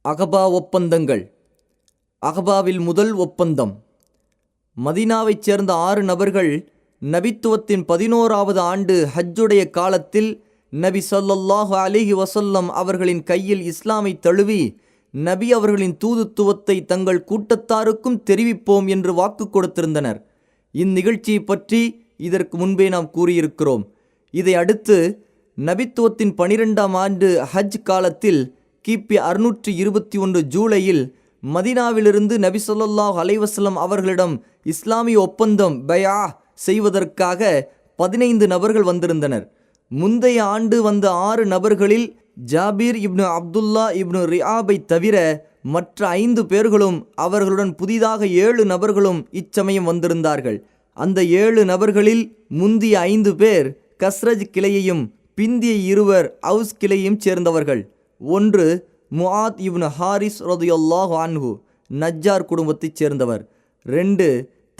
அகபா ஒப்பந்தங்கள். அகபாவில் முதல் ஒப்பந்தம். மதீனாவைச் சேர்ந்த 6 நபர்கள் நபித்துவத்தின் 11வது ஆண்டு ஹஜ்ஜுடைய காலத்தில் நபி ஸல்லல்லாஹு அலைஹி வஸல்லம் அவர்களின் கையில் இஸ்லாமை தழுவி நபி அவர்களின் தூதுத்துவத்தை தங்கள் கூட்டத்தாருக்கும் தெரிவிப்போம் என்று வாக்கு கொடுத்திருந்தனர். இந்நிகழ்ச்சியை பற்றி இதற்கு முன்பே நாம் கூறியிருக்கிறோம். இதை அடுத்து நபித்துவத்தின் 12ஆம் ஆண்டு ஹஜ் காலத்தில் கிபி 621 ஜூலையில் மதீனாவிலிருந்து நபி ஸல்லல்லாஹு அலைஹி வஸல்லம் அவர்களிடம் இஸ்லாமிய ஒப்பந்தம் பயா செய்வதற்காக 15 நபர்கள் வந்திருந்தனர். முந்தைய ஆண்டு வந்த 6 நபர்களில் ஜாபீர் இப்னு அப்துல்லா இப்னு ரிஆபை தவிர மற்ற 5 பேர்களும் அவர்களுடன் புதிதாக 7 நபர்களும் இச்சமயம் வந்திருந்தார்கள். அந்த 7 நபர்களில் முந்திய 5 பேர் கஸ்ரஜ் கிளையையும் பிந்திய 2 அவுஸ் கிளையையும் சேர்ந்தவர்கள். 1 முஆத் இப்னு ஹாரிஸ் ரலியல்லாஹு அன்ஹு, நஜ்ஜார் குடும்பத்தைச் சேர்ந்தவர். 2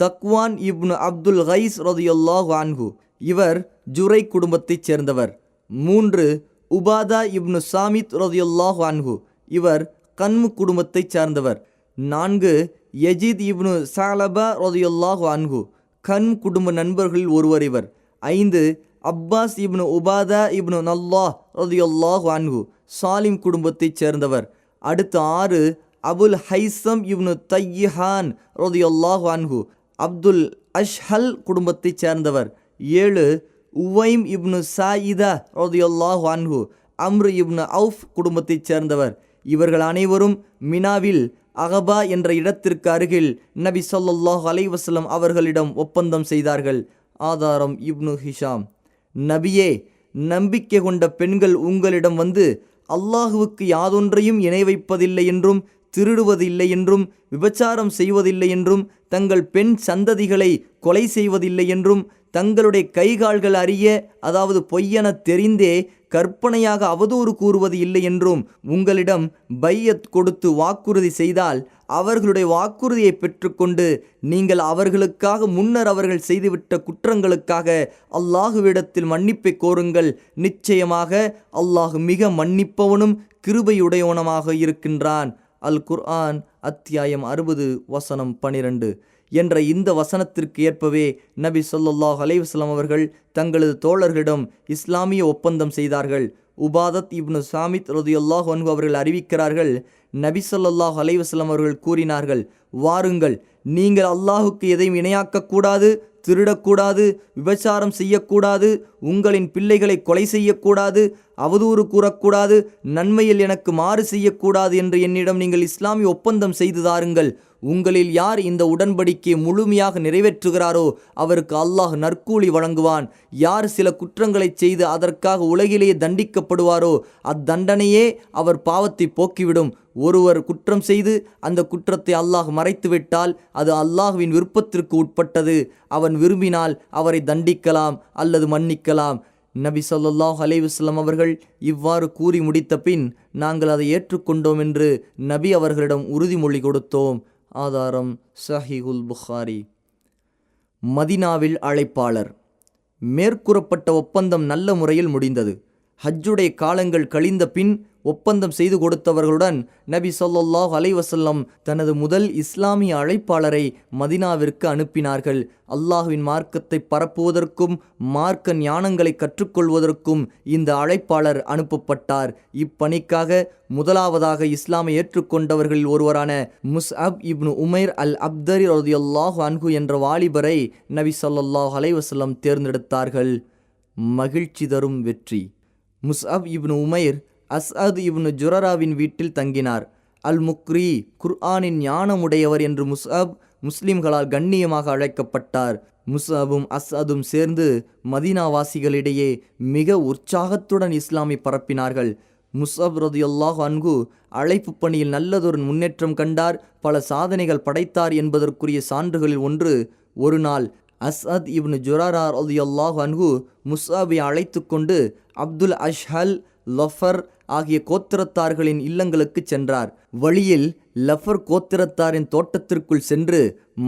தக்வான் இப்னு அப்துல் கைஸ் ரலியல்லாஹு அன்ஹு, இவர் ஜுரை குடும்பத்தைச் சேர்ந்தவர். 3 உபாதா இப்னு சாமித் ரலியல்லாஹு அன்ஹு, இவர் கன்மு குடும்பத்தைச் சார்ந்தவர். 4 யஜீத் இப்னு சாலபா ரலியல்லாஹு அன்ஹு, கன்ம் குடும்ப நண்பர்களில் ஒருவர் இவர். 5 அப்பாஸ் இப்னு உபாதா இப்னு நல்லாஹ் ரலியல்லாஹு அன்ஹு, சாலிம் குடும்பத்தைச் சேர்ந்தவர். அடுத்து 6 அபுல் ஹைசம் இப்னு தையிஹான் ரலியல்லாஹு அன்ஹு, அப்துல் அஷ்ஹல் குடும்பத்தைச் சேர்ந்தவர். 7 உவைம் இப்னு சாயிதா ரலியல்லாஹு அன்ஹு, அம்ரு இப்னு அவுஃப் குடும்பத்தைச் சேர்ந்தவர். இவர்கள் அனைவரும் மினாவில் அகபா என்ற இடத்திற்கு அருகில் நபி ஸல்லல்லாஹு அலைஹி வஸல்லம் அவர்களிடம் ஒப்பந்தம் செய்தார்கள். ஆதாரம் இப்னு ஹிஷாம். நபியே, நம்பிக்கை கொண்ட பெண்கள் உங்களிடம் வந்து அல்லாஹுவுக்கு யாதொன்றையும் இணை வைப்பதில்லை என்றும், திருடுவதில்லை என்றும், விபச்சாரம் செய்வதில்லை என்றும், தங்கள் பெண் சந்ததிகளை கொலை செய்வதில்லை என்றும், தங்களுடைய கைகால்கள் அறிய, அதாவது பொய்யென தெரிந்தே கற்பனையாக அவதூறு கூறுவது இல்லை என்றும் உங்களிடம் பையத் கொடுத்து வாக்குறுதி செய்தால் அவர்களுடைய வாக்குறுதியை பெற்றுக்கொண்டு நீங்கள் அவர்களுக்காக முன்னர் அவர்கள் செய்துவிட்ட குற்றங்களுக்காக அல்லாஹுவிடத்தில் மன்னிப்பை கோருங்கள். நிச்சயமாக அல்லாஹ் மிக மன்னிப்பவனும் கிருபையுடையவனமாக இருக்கின்றான். அல் குர்ஆன் அத்தியாயம் 60 வசனம் 12 என்ற இந்த வசனத்திற்கு ஏற்பவே நபி ஸல்லல்லாஹு அலைஹி வஸல்லம் அவர்கள் தங்களது தோழர்களிடம் இஸ்லாமிய ஒப்பந்தம் செய்தார்கள். உபாதத் இப்னு சாமித் ரலியல்லாஹு அன்ஹு அவர்கள் அறிவிக்கிறார்கள், நபி ஸல்லல்லாஹு அலைஹி வஸல்லம் அவர்கள் கூறினார்கள், வாருங்கள், நீங்கள் அல்லாஹுக்கு எதையும் இணையாக்கக்கூடாது, திருடக்கூடாது, விபச்சாரம் செய்யக்கூடாது, உங்களின் பிள்ளைகளை கொலை செய்யக்கூடாது, அவதூறு கூறக்கூடாது, நன்மையில் எனக்கு மாறு செய்யக்கூடாது என்று என்னிடம் நீங்கள் இஸ்லாமிய ஒப்பந்தம் செய்து தாருங்கள். உங்களில் யார் இந்த உடன்படிக்கையை முழுமையாக நிறைவேற்றுகிறாரோ அவருக்கு அல்லாஹ் நற்கூலி வழங்குவான். யார் சில குற்றங்களை செய்து அதற்காக உலகிலேயே தண்டிக்கப்படுவாரோ அத்தண்டனையே அவர் பாவத்தை போக்கிவிடும். ஒருவர் குற்றம் செய்து அந்த குற்றத்தை அல்லாஹ் மறைத்துவிட்டால் அது அல்லாஹ்வின் விருப்பத்திற்கு உட்பட்டது. அவன் விரும்பினால் அவரை தண்டிக்கலாம் அல்லது மன்னிக்கலாம். நபி ஸல்லல்லாஹு அலைஹி வஸல்லம் அவர்கள் இவ்வாறு கூறி முடித்த பின் நாங்கள் அதை ஏற்றுக்கொண்டோம் என்று நபி அவர்களிடம் உறுதிமொழி கொடுத்தோம். ஆதாரம் ஸஹீஹுல் புகாரி. மதீனாவில் அழைப்பாளர். மேற்கூறப்பட்ட ஒப்பந்தம் நல்ல முறையில் முடிந்தது. ஹஜ்ஜுடைய காலங்கள் கழிந்த பின் ஒப்பந்தம் செய்து கொடுத்தவர்களுடன் நபி ஸல்லல்லாஹு அலைஹி வஸல்லம் தனது முதல் இஸ்லாமிய அழைப்பாளரை மதீனாவிற்கு அனுப்பினார்கள். அல்லாஹ்வின் மார்க்கத்தை பரப்புவதற்கும் மார்க்க ஞானங்களை கற்றுக்கொள்வதற்கும் இந்த அழைப்பாளர் அனுப்பப்பட்டார். இப்பணிக்காக முதலாவதாக இஸ்லாமை ஏற்றுக்கொண்டவர்களில் ஒருவரான முஸ்அப் இப்னு உமைர் அல் அப்தரி ரலியல்லாஹு அன்ஹு என்ற வாலிபரை நபி ஸல்லல்லாஹு அலைஹி வஸல்லம் தேர்ந்தெடுத்தார்கள். மகிழ்ச்சி தரும் வெற்றி. முஸ்அப் இப்னு உமைர் அஸ்அத் இப்னு ஜுரராவின் வீட்டில் தங்கினார். அல் முக்ரி, குர்ஆனின் ஞானமுடையவர் என்று முஸ்அப் முஸ்லிம்களால் கண்ணியமாக அழைக்கப்பட்டார். முஸ்அபும் அஸ்அதும் சேர்ந்து மதீனாவாசிகளிடையே மிக உற்சாகத்துடன் இஸ்லாமை பரப்பினார்கள். முஸ்அப் ரலியல்லாஹு அன்ஹு அழைப்பு பணியில் நல்லதொரு முன்னேற்றம் கண்டார், பல சாதனைகள் படைத்தார் என்பதற்குரிய சான்றுகளில் ஒன்று, ஒரு நாள் அஸ்அத் இப்னு ஜுரரா ரலியல்லாஹு அன்ஹு முஸ்அபை அழைத்து கொண்டு அப்துல் அஷ்ஹல், லஃபர் ஆகிய கோத்திரத்தார்களின் இல்லங்களுக்கு சென்றார். வழியில் லஃபர் கோத்திரத்தாரின் தோட்டத்திற்குள் சென்று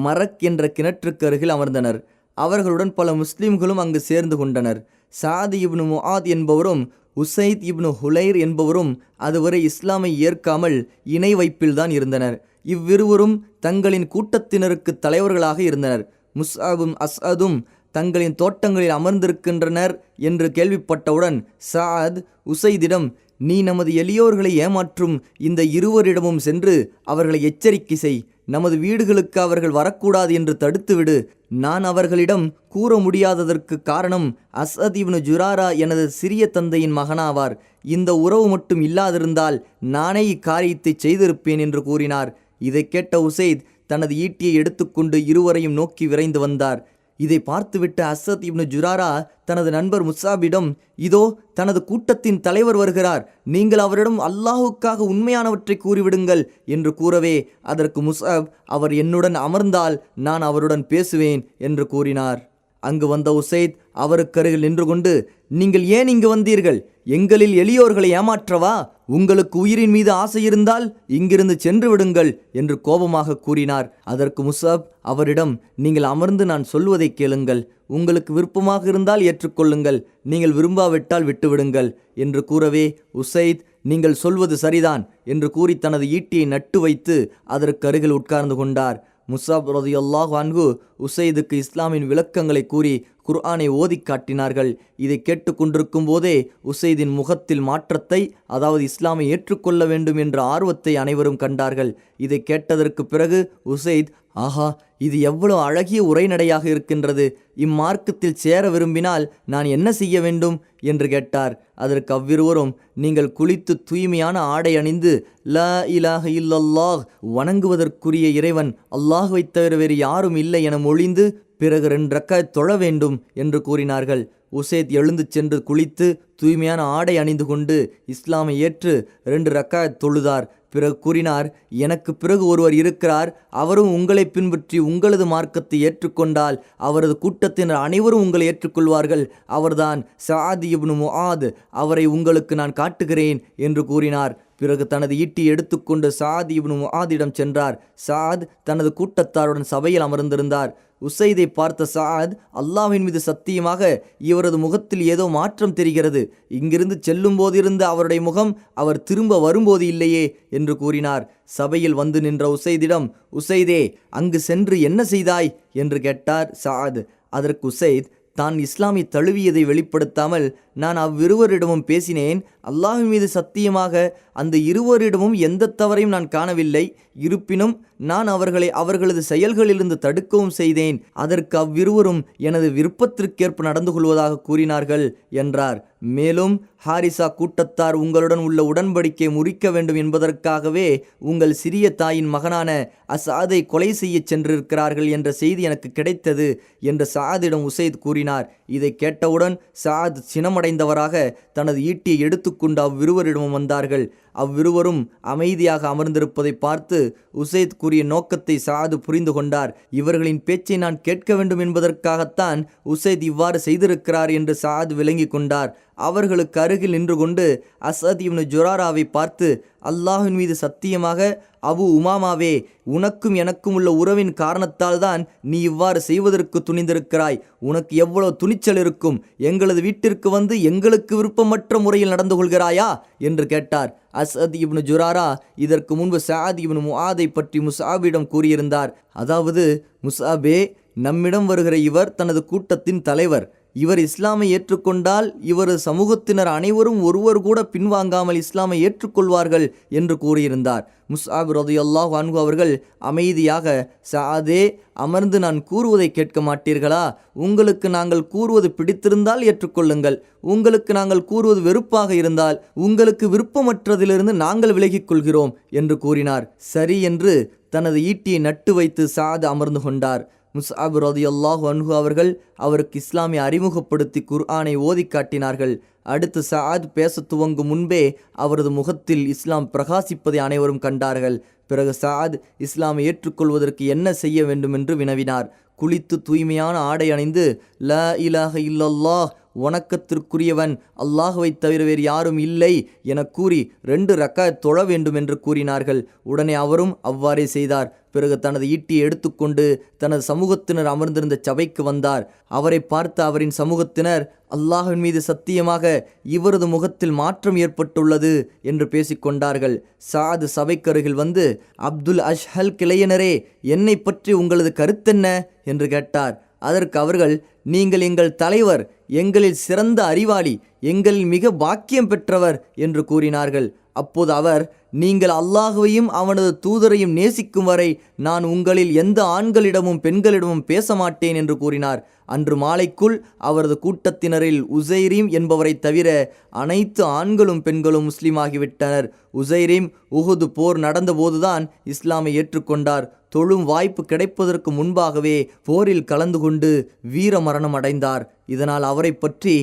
மரக் என்ற கிணற்றுக்கு அருகில் அமர்ந்தனர். அவர்களுடன் பல முஸ்லிம்களும் அங்கு சேர்ந்து கொண்டனர். சாத் இப்னு முஆத் என்பவரும் உசைத் இப்னு ஹுலைர் என்பவரும் அதுவரை இஸ்லாமை ஏற்காமல் இணை வைப்பில்தான் இருந்தனர். இவ்விருவரும் தங்களின் கூட்டத்தினருக்கு தலைவர்களாக இருந்தனர். முஸ்அபும் அஸ்அதும் தங்களின் தோட்டங்களில் அமர்ந்திருக்கின்றனர் என்று கேள்விப்பட்டவுடன் சஅத் உசைதிடம், நீ நமது எளியோர்களை ஏமாற்றும் இந்த இருவரிடமும் சென்று அவர்களை எச்சரிக்கை செய். நமது வீடுகளுக்கு அவர்கள் வரக்கூடாது என்று தடுத்துவிடு. நான் அவர்களிடம் கூற முடியாததற்கு காரணம் அஸ்அத் இப்னு ஜுராரா எனது சிறிய தந்தையின் மகனாவார். இந்த உறவு மட்டும் இல்லாதிருந்தால் நானே இக்காரியத்தை செய்திருப்பேன் என்று கூறினார். இதை கேட்ட உசைத் தனது ஈட்டியை எடுத்துக்கொண்டு இருவரையும் நோக்கி விரைந்து வந்தார். இதை பார்த்துவிட்ட அஸ்அத் இப்னு ஜுராரா தனது நண்பர் முஸ்அபிடம், இதோ தனது கூட்டத்தின் தலைவர் வருகிறார், நீங்கள் அவரிடம் அல்லாஹுக்காக உண்மையானவற்றை கூறிவிடுங்கள் என்று கூறவே, அதற்கு முஸ்அப், அவர் என்னுடன் அமர்ந்தால் நான் அவருடன் பேசுவேன் என்று கூறினார். அங்கு வந்த உசைத் அவருக்கருகில் நின்று கொண்டு, நீங்கள் ஏன் இங்கு வந்தீர்கள்? எங்களில் எளியோர்களை ஏமாற்றவா? உங்களுக்கு உயிரின் மீது ஆசை இருந்தால் இங்கிருந்து சென்று விடுங்கள் என்று கோபமாக கூறினார். அதற்கு முஸ்அப் அவரிடம், நீங்கள் அமர்ந்து நான் சொல்வதை கேளுங்கள். உங்களுக்கு விருப்பமாக இருந்தால் ஏற்றுக்கொள்ளுங்கள், நீங்கள் விரும்பாவிட்டால் விட்டுவிடுங்கள் என்று கூறவே, உசைத், நீங்கள் சொல்வது சரிதான் என்று கூறி தனது ஈட்டியை நட்டு வைத்து அதற்கு அருகில் உட்கார்ந்து கொண்டார். முஸ்அப் ரலியல்லாஹு அன்ஹு உசைதுக்கு இஸ்லாமின் விளக்கங்களை கூறி குர்ஆனை ஓதி காட்டினார்கள். இதை கேட்டுக்கொண்டிருக்கும் போதே உசைதின் முகத்தில் மாற்றத்தை, அதாவது இஸ்லாமை ஏற்றுக்கொள்ள வேண்டும் என்ற ஆர்வத்தை அனைவரும் கண்டார்கள். இதை கேட்டதற்கு பிறகு உசைத், ஆஹா, இது எவ்வளவு அழகிய உரைநடையாக இருக்கின்றது, இம்மார்க்கத்தில் சேர விரும்பினால் நான் என்ன செய்ய வேண்டும் என்று கேட்டார். அதற்கு அவ்விருவரும், நீங்கள் குளித்து தூய்மையான ஆடை அணிந்து லா இலாஹ இல்லல்லாஹ், வணங்குவதற்குரிய இறைவன் அல்லாஹ்வை தவிர வேறு யாரும் இல்லை என மொழிந்து பிறகு 2 ரக்காத் தொழ வேண்டும் என்று கூறினார்கள். உசைத் எழுந்து சென்று குளித்து தூய்மையான ஆடை அணிந்து கொண்டு இஸ்லாமை ஏற்று 2 ரக்காத் தொழுதார். பிறகு கூறினார், எனக்கு பிறகு ஒருவர் இருக்கிறார், அவரும் உங்களை பின்பற்றி உங்களது மார்க்கத்தை ஏற்றுக்கொண்டால் அவரது கூட்டத்தினர் அனைவரும் உங்களை ஏற்றுக்கொள்வார்கள். அவர்தான் சஅத் இப்னு முஆத், அவரை உங்களுக்கு நான் காட்டுகிறேன் என்று கூறினார். பிறகு தனது ஈட்டி எடுத்துக்கொண்டு சஅத் இப்னு முஆதிடம் சென்றார். சஅத் தனது கூட்டத்தாருடன் சபையில் அமர்ந்திருந்தார். உசைதை பார்த்த சஅத், அல்லாஹ்வின் மீது சத்தியமாக இவரது முகத்தில் ஏதோ மாற்றம் தெரிகிறது, இங்கிருந்து செல்லும் போதிருந்த அவருடைய முகம் அவர் திரும்ப வரும்போது இல்லையே என்று கூறினார். சபையில் வந்து நின்ற உசைதிடம், உசைதே, அங்கு சென்று என்ன செய்தாய் என்று கேட்டார் சஅத். அதற்கு உசைத் தான் இஸ்லாமை தழுவியதை வெளிப்படுத்தாமல், நான் அவ்விருவரிடமும் பேசினேன், அல்லாஹ்வின் மீது சத்தியமாக அந்த இருவரிடமும் எந்த தவறையும் நான் காணவில்லை, இருப்பினும் நான் அவர்களை அவர்களது செயல்களிலிருந்து தடுக்கவும் செய்தேன், அதற்கு அவ்விருவரும் எனது விருப்பத்திற்கேற்ப நடந்து கொள்வதாக கூறினார்கள் என்றார். மேலும் ஹாரிசா கூட்டத்தார் உங்களுடன் உள்ள உடன்படிக்கை முறிக்க வேண்டும் என்பதற்காகவே உங்கள் சிறிய தாயின் மகனான அஸ்அதை கொலை செய்ய சென்றிருக்கிறார்கள் என்ற செய்தி எனக்கு கிடைத்தது என்று சஅதிடம் உசைத் கூறினார். இதை கேட்டவுடன் சஅத் சினமடைந்தவராக தனது ஈட்டியை எடுத்துக்கொண்டு அவ்விருவரிடமும் வந்தார்கள். அவ்விருவரும் அமைதியாக அமர்ந்திருப்பதை பார்த்து உசைத் கூறிய நோக்கத்தை சஅத் புரிந்து கொண்டார். இவர்களின் பேச்சை நான் கேட்க வேண்டும் என்பதற்காகத்தான் உசைத் இவ்வாறு செய்திருக்கிறார் என்று சஅத் விளங்கி கொண்டார். அவர்களுக்கு அருகில் நின்று கொண்டு அஸ்அத் இப்னு ஜுராராவை பார்த்து, அல்லாஹ்வின் மீது சத்தியமாக அபு உமாமாவே, உனக்கும் எனக்கும் உள்ள உறவின் காரணத்தால் தான் நீ இவ்வாறு செய்வதற்கு துணிந்திருக்கிறாய். உனக்கு எவ்வளவு துணிச்சல் இருக்கும்? எங்களது வீட்டிற்கு வந்து எங்களுக்கு விருப்பமற்ற முறையில் நடந்து கொள்கிறாயா என்று கேட்டார். அஸ்அத் இப்னு ஜுராரா இதற்கு முன்பு சஅத் இப்னு முஆதை பற்றி முஸ்அபிடம் கூறியிருந்தார். அதாவது, முஸ்அபே, நம்மிடம் வருகிற இவர் தனது கூட்டத்தின் தலைவர், இவர் இஸ்லாமை ஏற்றுக்கொண்டால் இவரது சமூகத்தினர் அனைவரும் ஒருவர் கூட பின்வாங்காமல் இஸ்லாமை ஏற்றுக்கொள்வார்கள் என்று கூறியிருந்தார். முஸ்அப் ரலியல்லாஹு அன்ஹு அவர்கள் அமைதியாக, சஅதே, அமர்ந்து நான் கூறுவதை கேட்க மாட்டீர்களா? உங்களுக்கு நாங்கள் கூறுவது பிடித்திருந்தால் ஏற்றுக்கொள்ளுங்கள், உங்களுக்கு நாங்கள் கூறுவது வெறுப்பாக இருந்தால் உங்களுக்கு விருப்பமற்றதிலிருந்து நாங்கள் விலகிக் கொள்கிறோம் என்று கூறினார். சரி என்று தனது ஈட்டியை நட்டு வைத்து சஅத் அமர்ந்து கொண்டார். முஸ்அப் ரலியல்லாஹு அன்ஹு அவர்கள் அவருக்கு இஸ்லாமை அறிமுகப்படுத்தி குர்ஆனை ஓதி காட்டினார்கள். அடுத்து சஅத் பேச துவங்கும் முன்பே அவரது முகத்தில் இஸ்லாம் பிரகாசிப்பதை அனைவரும் கண்டார்கள். பிறகு சஅத் இஸ்லாமை ஏற்றுக்கொள்வதற்கு என்ன செய்ய வேண்டும் என்று வினவினார். குளித்து தூய்மையான ஆடை அணிந்து லா இலாஹ இல்லல்லாஹ், வணக்கத்திற்குரியவன் அல்லாஹுவைத் தவிர வேறு யாரும் இல்லை என கூறி 2 ரக்காத் தொழ வேண்டும் என்று கூறினார்கள். உடனே அவரும் அவ்வாறே செய்தார். பிறகு தனது ஈட்டியை எடுத்துக்கொண்டு தனது சமூகத்தினர் அமர்ந்திருந்த சபைக்கு வந்தார். அவரை பார்த்த அவரின் சமூகத்தினர், அல்லாஹ்வின் மீது சத்தியமாக இவரது முகத்தில் மாற்றம் ஏற்பட்டுள்ளது என்று பேசிக்கொண்டார்கள். சாத் சபைக்கருகில் வந்து, அப்துல் அஷ்ஹல் கிளையனரே, என்னை பற்றி உங்களது கருத்தென்ன என்று கேட்டார். அதற்கு அவர்கள், நீங்கள் எங்கள் தலைவர், எங்களில் சிறந்த அறிவாளி, எங்களில் மிக பாக்கியம் பெற்றவர் என்று கூறினார்கள். அப்போது அவர், நீங்கள் அல்லாஹுவையும் அவனது தூதரையும் நேசிக்கும் வரை நான் உங்களில் எந்த ஆண்களிடமும் பெண்களிடமும் பேச மாட்டேன் என்று கூறினார். அன்று மாலைக்குள் அவரது கூட்டத்தினரில் உசைரீம் என்பவரை தவிர அனைத்து ஆண்களும் பெண்களும் முஸ்லீமாகிவிட்டனர். உசைரீம் உஹுது போர் நடந்தபோதுதான் இஸ்லாமை ஏற்றுக்கொண்டார். தொழும் வாய்ப்பு கிடைப்பதற்கு முன்பாகவே போரில் கலந்து கொண்டு வீர மரணம் அடைந்தார். இதனால் அவரை பற்றி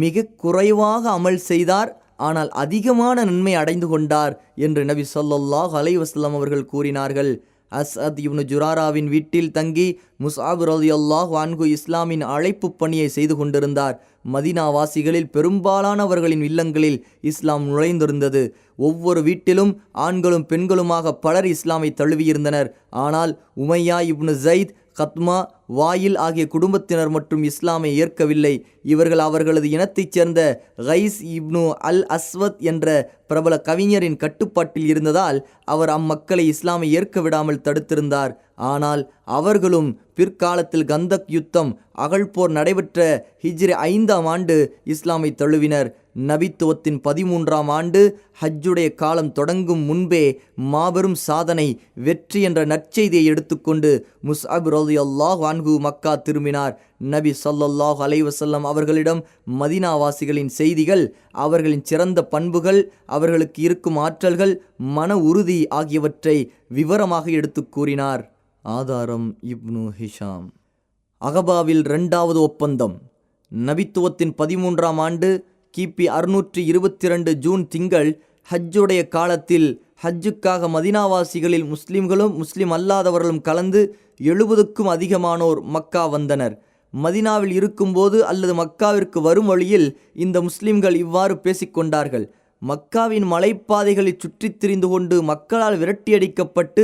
மிக குறைவாக அமல் செய்தார், ஆனால் அதிகமான நன்மை அடைந்து கொண்டார் என்று நபி ஸல்லல்லாஹு அலைஹி வஸல்லம் அவர்கள் கூறினார்கள். அஸ்அத் இப்னு ஜுராராவின் வீட்டில் தங்கி முஸ்அப் ரலியல்லாஹு அன்ஹு இஸ்லாமின் அழைப்பு பணியை செய்து கொண்டிருந்தார். மதீனாவாசிகளில் பெரும்பாலானவர்களின் இல்லங்களில் இஸ்லாம் நுழைந்திருந்தது. ஒவ்வொரு வீட்டிலும் ஆண்களும் பெண்களுமாக பலர் இஸ்லாமை தழுவியிருந்தனர். ஆனால் உமையா இப்னு ஸைத், கத்மா, வாயில் ஆகிய குடும்பத்தினர் மற்றும் இஸ்லாமை ஏற்கவில்லை. இவர்கள் அவர்களது இனத்தைச் சேர்ந்த கைஸ் இப்னு அல் அஸ்வத் என்ற பிரபல கவிஞரின் கட்டுப்பாட்டில் இருந்ததால் அவர் அம்மக்களை இஸ்லாமை ஏற்க விடாமல் தடுத்திருந்தார். ஆனால் அவர்களும் பிற்காலத்தில் கந்தக் யுத்தம், அகழ்போர் நடைபெற்ற ஹிஜ்ரி 5ஆம் ஆண்டு இஸ்லாமை தழுவினர். நபித்துவத்தின் 13ஆம் ஆண்டு ஹஜ்ஜுடைய காலம் தொடங்கும் முன்பே மாபெரும் சாதனை, வெற்றி என்ற நற்செய்தியை எடுத்துக்கொண்டு முஸ்அப் ரலியல்லாஹு அன்ஹு மக்கா திரும்பினார். நபி ஸல்லல்லாஹு அலைஹி வஸல்லம் அவர்களிடம் மதீனாவாசிகளின் செய்திகள், அவர்களின் சிறந்த பண்புகள், அவர்களுக்கு இருக்கும் ஆற்றல்கள், மன உறுதி ஆகியவற்றை விவரமாக எடுத்து கூறினார். ஆதாரம் இப்னு ஹிஷாம். அகபாவில் 2வது ஒப்பந்தம். நபித்துவத்தின் 13ஆம் ஆண்டு கிபி 622 ஜூன் திங்கள் ஹஜ்ஜுடைய காலத்தில் ஹஜ்ஜுக்காக மதீனாவாசிகளில் முஸ்லிம்களும் முஸ்லிம் அல்லாதவர்களும் கலந்து 70க்கும் அதிகமானோர் மக்கா வந்தனர். மதீனாவில் இருக்கும்போது அல்லது மக்காவிற்கு வரும் வழியில் இந்த முஸ்லிம்கள் இவ்வாறு பேசிக்கொண்டார்கள். மக்காவின் மலைப்பாதைகளை சுற்றித் திரிந்து கொண்டு மக்களால் விரட்டியடிக்கப்பட்டு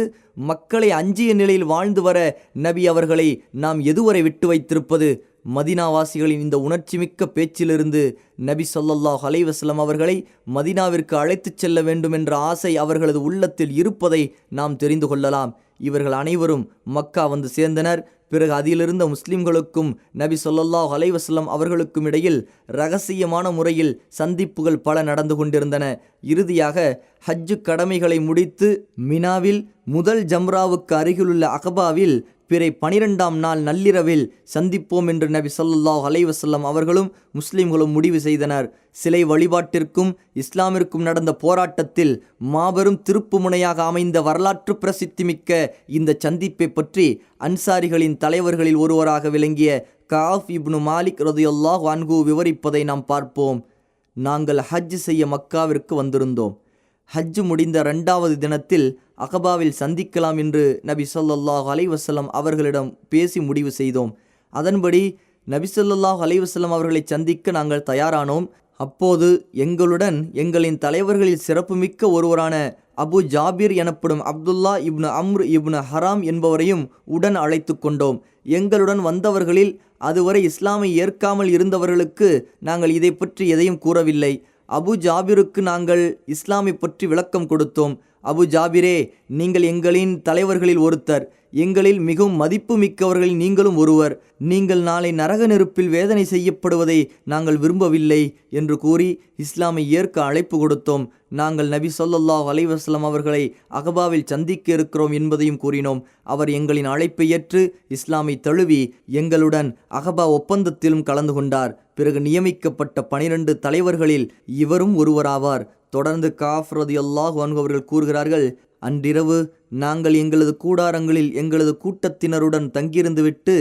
மக்களை அஞ்சிய நிலையில் வாழ்ந்து வர நபி அவர்களை நாம் எதுவரை விட்டு வைத்திருப்பது? மதீனாவாசிகளின் இந்த உணர்ச்சிமிக்க பேச்சிலிருந்து நபி ஸல்லல்லாஹு அலைஹி வஸல்லம் அவர்களை மதீனாவிற்கு அழைத்துச் செல்ல வேண்டும் என்ற ஆசை அவர்களது உள்ளத்தில் இருப்பதை நாம் தெரிந்து கொள்ளலாம். இவர்கள் அனைவரும் மக்கா வந்து சேர்ந்தனர். பிறகு அதிலிருந்த முஸ்லிம்களுக்கும் நபி ஸல்லல்லாஹு அலைஹி வஸல்லம் அவர்களுக்கும் இடையில் இரகசியமான முறையில் சந்திப்புகள் பல நடந்து கொண்டிருந்தன. இறுதியாக ஹஜ்ஜு கடமைகளை முடித்து மினாவில் முதல் ஜம்ராவுக்கு அருகிலுள்ள அகபாவில் பிறை 12ஆம் நாள் நள்ளிரவில் சந்திப்போம் என்று நபி ஸல்லல்லாஹு அலைஹி வஸல்லம் அவர்களும் முஸ்லிம்களும் முடிவு செய்தனர். சிலை வழிபாட்டிற்கும் இஸ்லாமிற்கும் நடந்த போராட்டத்தில் மாபெரும் திருப்பு முனையாக அமைந்த வரலாற்று பிரசித்திமிக்க இந்த சந்திப்பை பற்றி அன்சாரிகளின் தலைவர்களில் ஒருவராக விளங்கிய கஅப் இப்னு மாலிக் ரலியல்லாஹு அன்ஹு விவரிப்பதை நாம் பார்ப்போம். நாங்கள் ஹஜ் செய்ய மக்காவிற்கு வந்திருந்தோம். ஹஜ் முடிந்த 2வது தினத்தில் அகபாவில் சந்திக்கலாம் என்று நபி ஸல்லல்லாஹு அலைஹி வஸல்லம் அவர்களிடம் பேசி முடிவு செய்தோம். அதன்படி நபி ஸல்லல்லாஹு அலைஹி வஸல்லம் அவர்களை சந்திக்க நாங்கள் தயாரானோம். அப்போது எங்களுடன் எங்களின் தலைவர்களில் சிறப்புமிக்க ஒருவரான அபு ஜாபிர் எனப்படும் அப்துல்லா இப்னு அம்ர் இப்னு ஹராம் என்பவரையும் உடன் அழைத்து கொண்டோம். எங்களுடன் வந்தவர்களில் அதுவரை இஸ்லாமை ஏற்காமல் இருந்தவர்களுக்கு நாங்கள் இதை பற்றி எதையும் கூறவில்லை. அபு ஜாபிருக்கு நாங்கள் இஸ்லாமை பற்றி விளக்கம் கொடுத்தோம். அபு ஜாபிரே, நீங்கள் எங்களின் தலைவர்களில் ஒருத்தர், எங்களில் மிகவும் மதிப்பு மிக்கவர்களில் நீங்களும் ஒருவர். நீங்கள் நாளை நரக நெருப்பில் வேதனை செய்யப்படுவதை நாங்கள் விரும்பவில்லை என்று கூறி இஸ்லாமை ஏற்க அழைப்பு கொடுத்தோம். நாங்கள் நபி ஸல்லல்லாஹு அலைஹி வஸல்லம் அவர்களை அகபாவில் சந்திக்க இருக்கிறோம் என்பதையும் கூறினோம். அவர் எங்களின் அழைப்பை ஏற்று இஸ்லாமை தழுவி எங்களுடன் அகபா ஒப்பந்தத்திலும் கலந்து கொண்டார். பிறகு நியமிக்கப்பட்ட 12 தலைவர்களில் இவரும் ஒருவராவார். தொடர்ந்து காஃப் ரலியல்லாஹு அன்ஹு அவர்கள் கூறுகிறார்கள், அன்றிரவு நாங்கள் எங்களது கூடாரங்களில் எங்களது கூட்டத்தினருடன் தங்கியிருந்துவிட்டு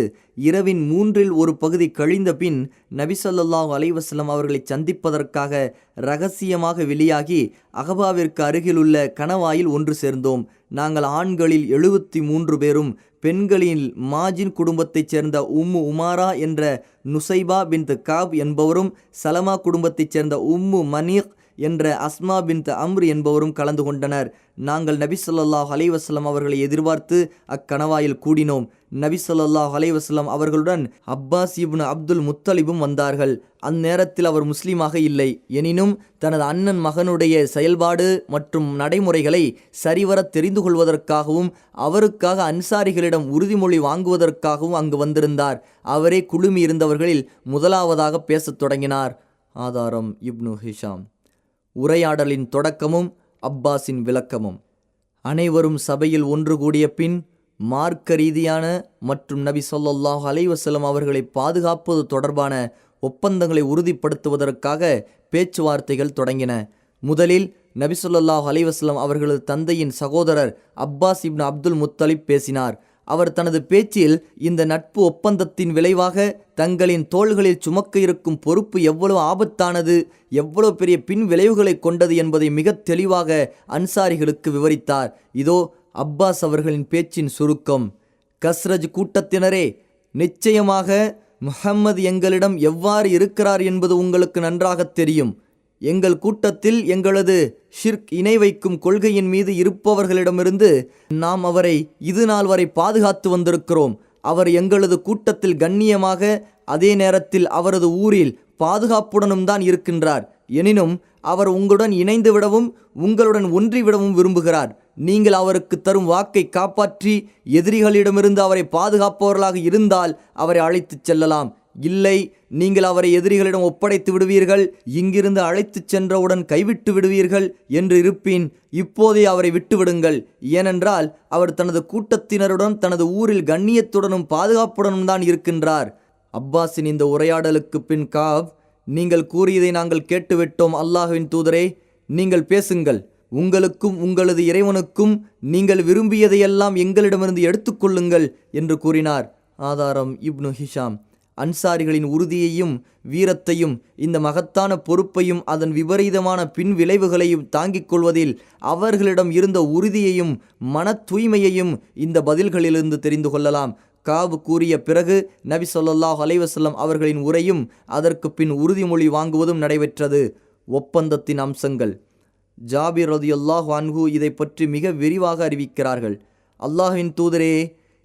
இரவின் 1/3 பகுதி கழிந்த பின் நபி ஸல்லல்லாஹு அலைஹி வஸல்லம் அவர்களை சந்திப்பதற்காக இரகசியமாக வெளியாகி அகபாவிற்கு அருகிலுள்ள கணவாயில் ஒன்று சேர்ந்தோம். நாங்கள் ஆண்களில் 73 பேரும் பெண்களில் மாஜின் குடும்பத்தைச் சேர்ந்த உம்மு உமாரா என்ற நுசைபா பின்த் காப் என்பவரும் சலமா குடும்பத்தைச் சேர்ந்த உம்மு மனீக் என்ற அஸ்மா பின்த் அம்ர் என்பவரும் கலந்து கொண்டனர். நாங்கள் நபி ஸல்லல்லாஹு அலைஹி வஸல்லம் அவர்களை எதிர்பார்த்து அக்கணவாயில் கூடினோம். நபி ஸல்லல்லாஹு அலைஹி வஸல்லம் அவர்களுடன் அப்பாஸ் இப்னு அப்துல் முத்தலிபும் வந்தார்கள். அந்நேரத்தில் அவர் முஸ்லீமாக இல்லை. எனினும் தனது அண்ணன் மகனுடைய செயல்பாடு மற்றும் நடைமுறைகளை சரிவர தெரிந்து கொள்வதற்காகவும் அவருக்காக அன்சாரிகளிடம் உறுதிமொழி வாங்குவதற்காகவும் அங்கு வந்திருந்தார். அவரே குழுமி இருந்தவர்களில் முதலாவதாக பேசத் தொடங்கினார். ஆதாரம் இப்னு ஹிஷாம். உரையாடலின் தொடக்கமும் அப்பாஸின் விளக்கமும். அனைவரும் சபையில் ஒன்று கூடிய பின் மார்க்க ரீதியான மற்றும் நபி ஸல்லல்லாஹு அலைஹி வஸல்லம் அவர்களை பாதுகாப்பது தொடர்பான ஒப்பந்தங்களை உறுதிப்படுத்துவதற்காக பேச்சுவார்த்தைகள் தொடங்கின. முதலில் நபி ஸல்லல்லாஹு அலைஹி வஸல்லம் அவர்களது தந்தையின் சகோதரர் அப்பாஸ் இப்னு அப்துல் முத்தலிப் பேசினார். அவர் தனது பேச்சில் இந்த நட்பு ஒப்பந்தத்தின் விளைவாக தங்களின் தோள்களில் சுமக்க இருக்கும் பொறுப்பு எவ்வளவு ஆபத்தானது, எவ்வளவு பெரிய பின் விளைவுகளை கொண்டது என்பதை மிக தெளிவாக அன்சாரிகளுக்கு விவரித்தார். இதோ அப்பாஸ் அவர்களின் பேச்சின் சுருக்கம். கஸ்ரஜ் கூட்டத்தினரே, நிச்சயமாக முஹம்மது எங்களிடம் எவ்வாறு இருக்கிறார் என்பது உங்களுக்கு நன்றாக தெரியும். எங்கள் கூட்டத்தில் எங்களது ஷிர்க் இணை வைக்கும் கொள்கையின் மீது இருப்பவர்களிடமிருந்து நாம் அவரை இது நாள் வரை பாதுகாத்து வந்திருக்கிறோம். அவர் எங்களது கூட்டத்தில் கண்ணியமாக, அதே நேரத்தில் அவரது ஊரில் பாதுகாப்புடனும் தான் இருக்கின்றார். எனினும் அவர் உங்களுடன் இணைந்து விடவும் உங்களுடன் ஒன்றிவிடவும் விரும்புகிறார். நீங்கள் அவருக்கு தரும் வாக்கை காப்பாற்றி எதிரிகளிடமிருந்து அவரை பாதுகாப்பவர்களாக இருந்தால் அவரை அழைத்துச் செல்லலாம். இல்லை, நீங்கள் அவரை எதிரிகளிடம் ஒப்படைத்து விடுவீர்கள், இங்கிருந்து அழைத்துச் சென்றவுடன் கைவிட்டு விடுவீர்கள் என்று இருப்பின் இப்போதே அவரை விட்டுவிடுங்கள். ஏனென்றால் அவர் தனது கூட்டத்தினருடன் தனது ஊரில் கண்ணியத்துடனும் பாதுகாப்புடனும் தான் இருக்கின்றார். அப்பாஸின் இந்த உரையாடலுக்கு பின் காப், நீங்கள் கூறியதை நாங்கள் கேட்டுவிட்டோம். அல்லாஹ்வின் தூதரே, நீங்கள் பேசுங்கள். உங்களுக்கும் உங்களது இறைவனுக்கும் நீங்கள் விரும்பியதையெல்லாம் எங்களிடமிருந்து எடுத்துக்கொள்ளுங்கள் என்று கூறினார். ஆதாரம் இப்னு ஹிஷாம். அன்சாரிகளின் உறுதியையும் வீரத்தையும் இந்த மகத்தான பொறுப்பையும் அதன் விபரீதமான பின் விளைவுகளையும் தாங்கிக் கொள்வதில் அவர்களிடம் இருந்த உறுதியையும் மன தூய்மையையும் இந்த பதில்களிலிருந்து தெரிந்து கொள்ளலாம். காப் கூறிய பிறகு நபி ஸல்லல்லாஹு அலைஹி வஸல்லம் அவர்களின் உரையும் அதற்கு பின் உறுதிமொழி வாங்குவதும் நடைபெற்றது. ஒப்பந்தத்தின் அம்சங்கள். ஜாபிர் ரலியல்லாஹு அன்ஹு இதை பற்றி மிக விரிவாக அறிவிக்கிறார்கள். அல்லாஹ்வின் தூதரே,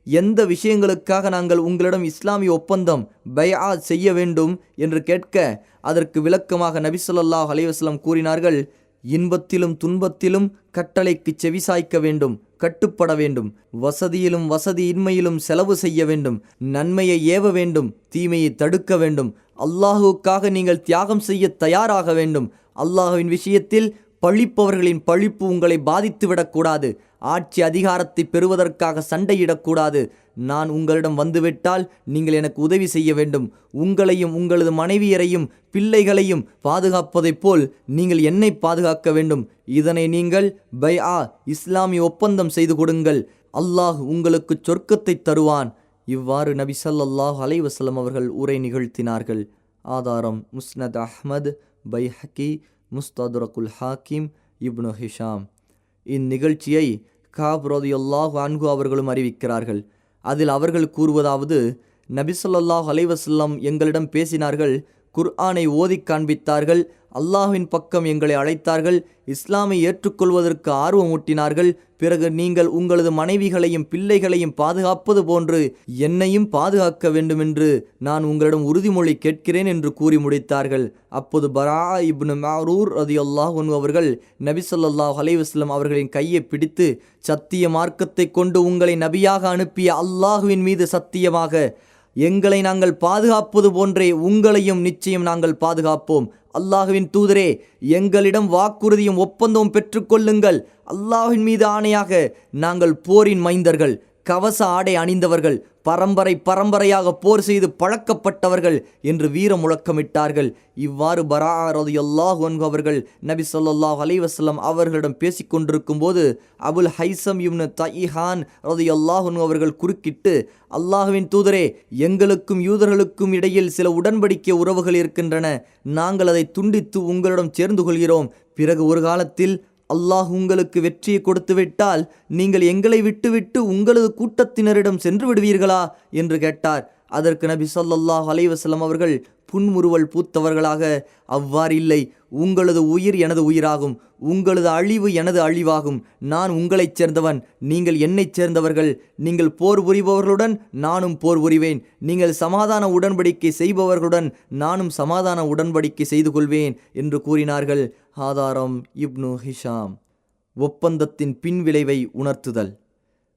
எந்த விஷயங்களுக்காக நாங்கள் உங்களிடம் இஸ்லாமிய ஒப்பந்தம் பைஆ செய்ய வேண்டும் என்று கேட்க அதற்கு விளக்கமாக நபி ஸல்லல்லாஹு அலைஹி வஸல்லம் கூறினார்கள், இன்பத்திலும் துன்பத்திலும் கட்டளைக்கு செவிசாய்க்க வேண்டும், கட்டுப்பட வேண்டும். வசதியிலும் வசதியின்மையிலும் செலவு செய்ய வேண்டும். நன்மையை ஏவ வேண்டும், தீமையை தடுக்க வேண்டும். அல்லாஹுக்காக நீங்கள் தியாகம் செய்ய தயாராக வேண்டும். அல்லாஹுவின் விஷயத்தில் பழிப்பவர்களின் பழிப்பு உங்களை பாதித்துவிடக்கூடாது. ஆட்சி அதிகாரத்தை பெறுவதற்காக சண்டையிடக்கூடாது. நான் உங்களிடம் வந்துவிட்டால் நீங்கள் எனக்கு உதவி செய்ய வேண்டும். உங்களையும் உங்களது மனைவியரையும் பிள்ளைகளையும் பாதுகாப்பதைப் போல் நீங்கள் என்னை பாதுகாக்க வேண்டும். இதனை நீங்கள் பைஆ இஸ்லாமிய ஒப்பந்தம் செய்து கொடுங்கள். அல்லாஹ் உங்களுக்கு சொர்க்கத்தை தருவான். இவ்வாறு நபி ஸல்லல்லாஹு அலைஹி வஸல்லம் அவர்கள் உரை நிகழ்த்தினார்கள். ஆதாரம் முஸ்னத் அஹ்மத், பைஹகி, முஸ்தத்ரகுல் ஹாக்கிம், இப்னு ஹிஷாம். இந்நிகழ்ச்சியை காப் ரலியல்லாஹு அன்ஹு அவர்களும் அறிவிக்கிறார்கள். அதில் அவர்கள் கூறுவதாவது, நபி ஸல்லல்லாஹு அலைஹி வஸல்லம் எங்களிடம் பேசினார்கள், குர்ஆனை ஓதி காண்பித்தார்கள், அல்லாஹ்வின் பக்கம் எங்களை அழைத்தார்கள், இஸ்லாமை ஏற்றுக்கொள்வதற்கு ஆர்வமூட்டினார்கள். பிறகு நீங்கள் உங்களது மனைவிகளையும் பிள்ளைகளையும் பாதுகாப்பது போன்று என்னையும் பாதுகாக்க வேண்டுமென்று நான் உங்களிடம் உறுதிமொழி கேட்கிறேன் என்று கூறி முடித்தார்கள். அப்போது பரா இப்னு மஅரூர் ரலியல்லாஹு அன்ஹு அவர்கள் நபி ஸல்லல்லாஹு அலைஹி வஸல்லம் அவர்களின் கையை பிடித்து, சத்திய மார்க்கத்தை கொண்டு உங்களை நபியாக அனுப்பிய அல்லாஹுவின் மீது சத்தியமாக, எங்களை நாங்கள் பாதுகாப்பது போன்றே உங்களையும் நிச்சயம் நாங்கள் பாதுகாப்போம். அல்லாஹுவின் தூதரே, எங்களிடம் வாக்குறுதியும் ஒப்பந்தமும் பெற்றுக்கொள்ளுங்கள். அல்லாஹ்வின் மீது ஆணையாக, நாங்கள் போரின் மைந்தர்கள், கவச ஆடை அணிந்தவர்கள், பரம்பரையாக போர் செய்து பழக்கப்பட்டவர்கள் என்று வீர முழக்கமிட்டார்கள். இவ்வாறு பரா ரலியல்லாஹு அன்ஹு அவர்கள் நபி ஸல்லல்லாஹு அலைஹி வஸல்லம் அவர்களிடம் பேசிக்கொண்டிருக்கும் போது அபுல் ஹைசம் இப்னு தய்ஹான் ரலியல்லாஹு அன்ஹு அவர்கள் குறுக்கிட்டு, அல்லாஹ்வின் தூதரே, எங்களுக்கும் யூதர்களுக்கும் இடையில் சில உடன்படிக்கை உறவுகள் இருக்கின்றன. நாங்கள் அதை துண்டித்து உங்களிடம் சேர்ந்து கொள்கிறோம். பிறகு ஒரு காலத்தில் அல்லாஹ் உங்களுக்கு வெற்றியை கொடுத்து விட்டால் நீங்கள் எங்களை விட்டுவிட்டு உங்களது கூட்டத்தினரிடம் சென்று விடுவீர்களா என்று கேட்டார். அதற்கு நபி ஸல்லல்லாஹு அலைஹி வஸல்லம் அவர்கள் புன்முறுவல் பூத்தவர்களாக, அவ்வாறில்லை, உங்களது உயிர் எனது உயிராகும், உங்களது அழிவு எனது அழிவாகும். நான் உங்களைச் சேர்ந்தவன், நீங்கள் என்னைச் சேர்ந்தவர்கள். நீங்கள் போர் புரிபவர்களுடன் நானும் போர் புரிவேன். நீங்கள் சமாதான உடன்படிக்கை செய்பவர்களுடன் நானும் சமாதான உடன்படிக்கை செய்து கொள்வேன் என்று கூறினார்கள். ஆதாரம் இப்னு ஹிஷாம். ஒப்பந்தத்தின் பின்விளைவை உணர்த்துதல்.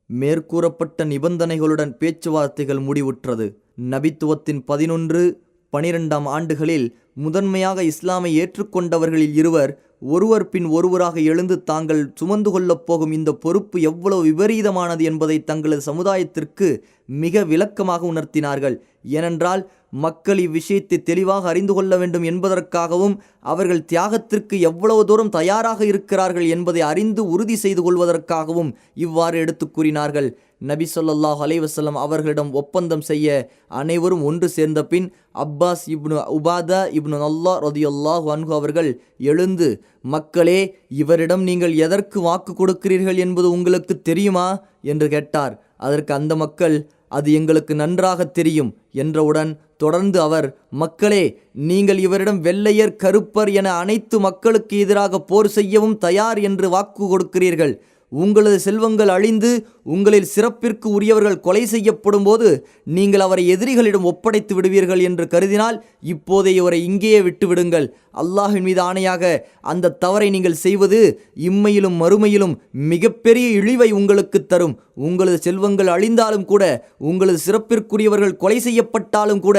மேற்கூறப்பட்ட நிபந்தனைகளுடன் பேச்சுவார்த்தைகள் முடிவுற்றது. நபித்துவத்தின் 11-12 ஆண்டுகளில் முதன்மையாக இஸ்லாமை ஏற்றுக்கொண்டவர்களில் இருவர் ஒருவர் பின் ஒருவராக எழுந்து தாங்கள் சுமந்து கொள்ளப் போகும் இந்த பொறுப்பு எவ்வளவு விபரீதமானது என்பதை தங்களது சமுதாயத்திற்கு மிக விளக்கமாக உணர்த்தினார்கள். ஏனென்றால் மக்கள் இவ்விஷயத்தை தெளிவாக அறிந்து கொள்ள வேண்டும் என்பதற்காகவும் அவர்கள் தியாகத்திற்கு எவ்வளவு தூரம் தயாராக இருக்கிறார்கள் என்பதை அறிந்து உறுதி செய்து கொள்வதற்காகவும் இவ்வாறு எடுத்து கூறினார்கள். நபி ஸல்லல்லாஹு அலைஹி வஸல்லம் அவர்களிடம் ஒப்பந்தம் செய்ய அனைவரும் ஒன்று சேர்ந்த பின் அப்பாஸ் இப்னு உபாதா இப்னு அல்லாஹ் ரலியல்லாஹு அன்ஹு அவர்கள் எழுந்து, மக்களே, இவரிடம் நீங்கள் எதற்கு வாக்கு கொடுக்கிறீர்கள் என்பது உங்களுக்கு தெரியுமா என்று கேட்டார். அதற்கு அந்த மக்கள், அது எங்களுக்கு நன்றாக தெரியும் என்றவுடன் தொடர்ந்து அவர், மக்களே, நீங்கள் இவரிடம் வெள்ளையர் கருப்பர் என அனைத்து மக்களுக்கு எதிராக போர் செய்யவும் தயார் என்று வாக்கு கொடுக்கிறீர்கள். உங்களது செல்வங்கள் அழிந்து உங்களில் சிறப்பிற்கு உரியவர்கள் கொலை செய்யப்படும் போது நீங்கள் அவரை எதிரிகளிடம் ஒப்படைத்து விடுவீர்கள் என்று கருதினால் இப்போதே இவரை இங்கேயே விட்டுவிடுங்கள். அல்லாஹின் மீது ஆணையாக அந்த தவறை நீங்கள் செய்வது இம்மையிலும் மறுமையிலும் மிகப்பெரிய இழிவை உங்களுக்கு தரும். உங்களது செல்வங்கள் அழிந்தாலும் கூட, உங்களது சிறப்பிற்குரியவர்கள் கொலை செய்யப்பட்டாலும் கூட,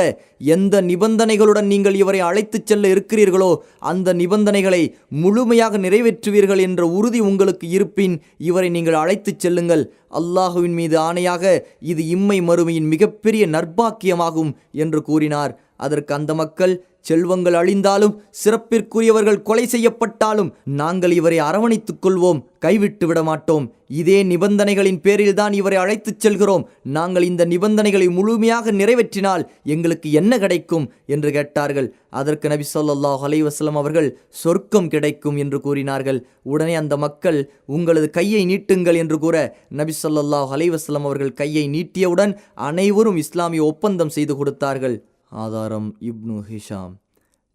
எந்த நிபந்தனைகளுடன் நீங்கள் இவரை அழைத்துச் செல்ல இருக்கிறீர்களோ அந்த நிபந்தனைகளை முழுமையாக நிறைவேற்றுவீர்கள் என்ற உறுதி உங்களுக்கு இருப்பின் இவரை நீங்கள் அழைத்துச் செல்லுங்கள். அல்லாஹுவின் மீது ஆணையாக இது இம்மை மறுமையின் மிகப்பெரிய நற்பாக்கியமாகும் என்று கூறினார். அதற்கு அந்த மக்கள், செல்வங்கள் அழிந்தாலும் சிறப்பிற்குரியவர்கள் கொலை செய்யப்பட்டாலும் நாங்கள் இவரை அரவணைத்துக் கொள்வோம், கைவிட்டு விட மாட்டோம். இதே நிபந்தனைகளின் பேரில் தான் இவரை அழைத்துச் செல்கிறோம். நாங்கள் இந்த நிபந்தனைகளை முழுமையாக நிறைவேற்றினால் எங்களுக்கு என்ன கிடைக்கும் என்று கேட்டார்கள். அதற்கு நபி ஸல்லல்லாஹு அலைஹி வஸல்லம் அவர்கள், சொர்க்கம் கிடைக்கும் என்று கூறினார்கள். உடனே அந்த மக்கள், உங்களது கையை நீட்டுங்கள் என்று கூற நபி ஸல்லல்லாஹு அலைஹி வஸல்லம் அவர்கள் கையை நீட்டியவுடன் அனைவரும் இஸ்லாமிய ஒப்பந்தம் செய்து கொடுத்தார்கள். ஆதாரம் இப்னு ஹிஷாம்.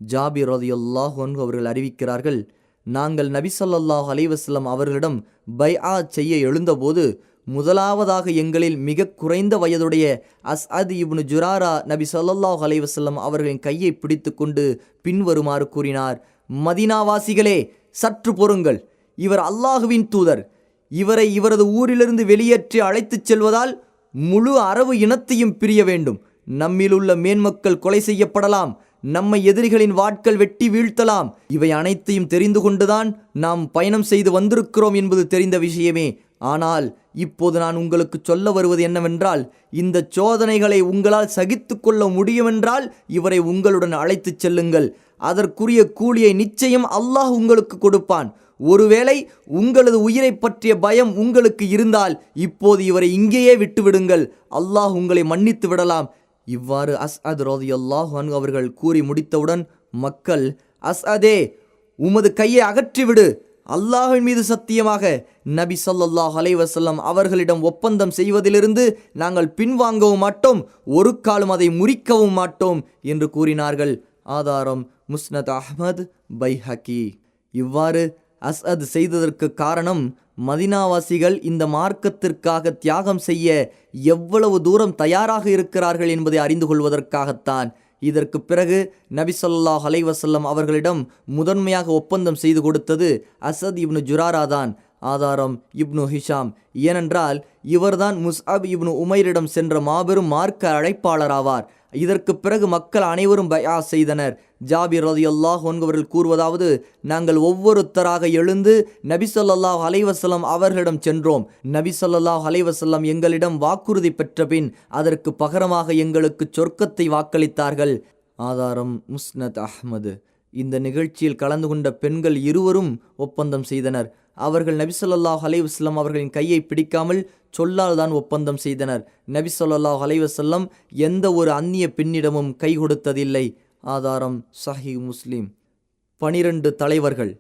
ஜாபிர் ரலியல்லாஹு அன்ஹு அவர்கள் அறிவிக்கிறார்கள், நாங்கள் நபி ஸல்லல்லாஹு அலைஹி வஸல்லம் அவர்களிடம் பைஆத் செய்ய எழுந்தபோது முதலாவதாக எங்களில் மிக குறைந்த வயதுடைய அஸ்அத் இப்னு ஜுராரா நபி ஸல்லல்லாஹு அலைஹி வஸல்லம் அவர்களின் கையை பிடித்து கொண்டு பின்வருமாறு கூறினார், மதீனாவாசிகளே, சற்று பொறுங்கள். இவர் அல்லாஹுவின் தூதர். இவரை இவரது ஊரிலிருந்து வெளியேற்றி அழைத்துச் செல்வதால் முழு அரபு இனத்தையும் பிரிய வேண்டும். நம்மிலுள்ள மேன்மக்கள் கொலை செய்யப்படலாம், நம்மை எதிரிகளின் வாட்கள் வெட்டி வீழ்த்தலாம். இவை அனைத்தையும் தெரிந்து கொண்டுதான் நாம் பயணம் செய்து வந்திருக்கிறோம் என்பது தெரிந்த விஷயமே. ஆனால் இப்போது நான் உங்களுக்கு சொல்ல வருவது என்னவென்றால், இந்த சோதனைகளை உங்களால் சகித்து கொள்ள முடியுமென்றால் இவரை உங்களுடன் அழைத்துச் செல்லுங்கள். அதற்குரிய கூலியை நிச்சயம் அல்லாஹ் உங்களுக்கு கொடுப்பான். ஒருவேளை உங்களது உயிரை பற்றிய பயம் உங்களுக்கு இருந்தால் இப்போது இவரை இங்கேயே விட்டுவிடுங்கள், அல்லாஹ் உங்களை மன்னித்து விடலாம். இவ்வாறு அஸ்அத் ரலியல்லாஹு அன்ஹு அவர்கள் கூறி முடித்தவுடன் மக்கள், அஸ்அதே, உமது கையை அகற்றிவிடு. அல்லாஹ்வின் மீது சத்தியமாக நபி ஸல்லல்லாஹு அலைஹி வஸல்லம் அவர்களிடம் ஒப்பந்தம் செய்வதிலிருந்து நாங்கள் பின்வாங்கவும் மாட்டோம், ஒரு காலம் அதை முறிக்கவும் மாட்டோம் என்று கூறினார்கள். ஆதாரம் முஸ்னத் அஹ்மத், பைஹகி. இவ்வாறு அஸ்அத் செய்ததற்கு காரணம், மதீனாவாசிகள் இந்த மார்க்கத்திற்காக தியாகம் செய்ய எவ்வளவு தூரம் தயாராக இருக்கிறார்கள் என்பதை அறிந்து கொள்வதற்காகத்தான். இதற்கு பிறகு நபி ஸல்லல்லாஹு அலைஹி வஸல்லம் அவர்களிடம் முதன்மையாக ஒப்பந்தம் செய்து கொடுத்தது அஸ்அத் இப்னு ஜுராரா தான். ஆதாரம் இப்னு ஹிஷாம். ஏனென்றால் இவர்தான் முஸ்அப் இப்னு உமைரிடம் சென்ற மாபெரும் மார்க்க அழைப்பாளராவார். இதற்கு பிறகு மக்கள் அனைவரும் பயா செய்தனர். ஜாபிர் ரலியல்லாஹு அன்ஹு அவர்கள் கூறுவதாவது, நாங்கள் ஒவ்வொருத்தராக எழுந்து நபி ஸல்லல்லாஹு அலைஹி வஸல்லம் அவர்களிடம் சென்றோம். நபி ஸல்லல்லாஹு அலைஹி வஸல்லம் எங்களிடம் வாக்குறுதி பெற்ற பின் அதற்கு பகரமாக எங்களுக்கு சொர்க்கத்தை வாக்களித்தார்கள். ஆதாரம் முஸ்னத் அஹ்மது. இந்த நிகழ்ச்சியில் கலந்து கொண்ட பெண்கள் இருவரும் ஒப்பந்தம் செய்தனர். அவர்கள் நபி ஸல்லல்லாஹு அலைஹி வஸல்லம் அவர்களின் கையை பிடிக்காமல் சொல்லால் தான் ஒப்பந்தம் செய்தனர். நபி ஸல்லல்லாஹு அலைஹி வஸல்லம் எந்த ஒரு அந்நிய பெண்ணிடமும் கை கொடுத்ததில்லை. ஆதாரம் சஹீஹ் முஸ்லிம். 12 தலைவர்கள்.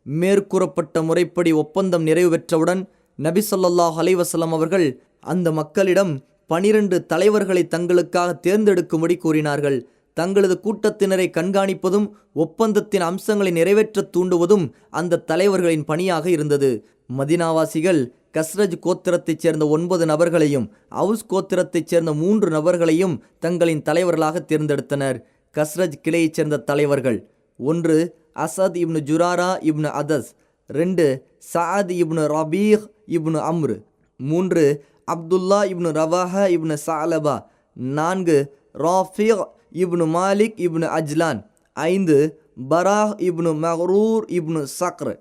மேற்கூறப்பட்ட முறைப்படி ஒப்பந்தம் நிறைவு பெற்றவுடன் நபி ஸல்லல்லாஹு அலைஹி வஸல்லம் அவர்கள் அந்த மக்களிடம் 12 தலைவர்களை தங்களுக்காக தேர்ந்தெடுக்கும்படி கூறினார்கள். தங்களது கூட்டத்தினரை கண்காணிப்பதும் ஒப்பந்தத்தின் அம்சங்களை நிறைவேற்ற தூண்டுவதும் அந்த தலைவர்களின் பணியாக இருந்தது. மதினாவாசிகள் கஸ்ரஜ் கோத்திரத்தைச் சேர்ந்த 9 நபர்களையும் அவுஸ் கோத்திரத்தைச் சேர்ந்த 3 நபர்களையும் தங்களின் தலைவர்களாக தேர்ந்தெடுத்தனர். கஸ்ரஜ் கிளையைச் சேர்ந்த தலைவர்கள்: 1 அசத் இப்னு ஜுராரா இப்னு அதஸ், 2 சஅத் இப்னு ரபீஹ் இப்னு அம்ரு, 3 அப்துல்லா இப்னு ரவாஹா இப்னு சஅலபா, 4 ராஃபிக் இப்னு மாலிக் இப்னு அஜ்லான், 5 பராஹ் இப்னு மஹ்ரூர் இப்னு சக்ர்,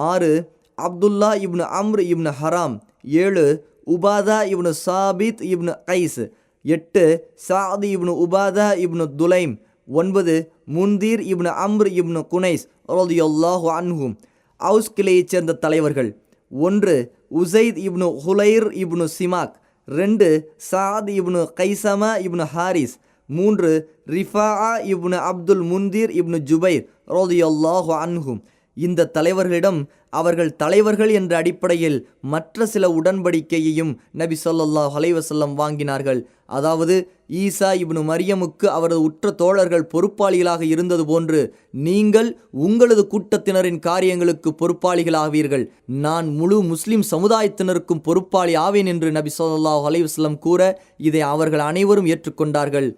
6 அப்துல்லா இப்னு அம்ர் இப்னு ஹராம், 7 உபாதா இப்னு சாபித் இப்னு கைஸ், 8 சாத் இப்னு உபாதா இப்னு துலைம், 9 முன்தீர் இப்னு அம்ர் இப்னு குனைஸ் ரலியல்லாஹு அன்ஹும். அவுஸ் கிளையைச் சேர்ந்த தலைவர்கள்: 1 உசைத் இப்னு ஹுலைர் இப்னு சிமாக், 2 சாத் இப்னு கைசமா இப்னு ஹாரிஸ், 3 ரிஃபாஆ இப்னு அப்துல் முன்தீர் இப்னு ஜுபைர் ரலியல்லாஹு அன்ஹும். இந்த தலைவர்களிடம் அவர்கள் தலைவர்கள் என்ற அடிப்படையில் மற்ற சில உடன்படிக்கையையும் நபி ஸல்லல்லாஹு அலைஹி வஸல்லம் வாங்கினார்கள். அதாவது, ஈசா இப்னு மரியமுக்கு அவரது உற்ற தோழர்கள் பொறுப்பாளிகளாக இருந்தது போன்று நீங்கள் உங்களது கூட்டத்தினரின் காரியங்களுக்கு பொறுப்பாளிகளாவீர்கள். நான் முழு முஸ்லிம் சமுதாயத்தினருக்கும் பொறுப்பாளி ஆவேன் என்று நபி ஸல்லல்லாஹு அலைஹி வஸல்லம் கூற இதை அவர்கள் அனைவரும் ஏற்றுக்கொண்டார்கள்.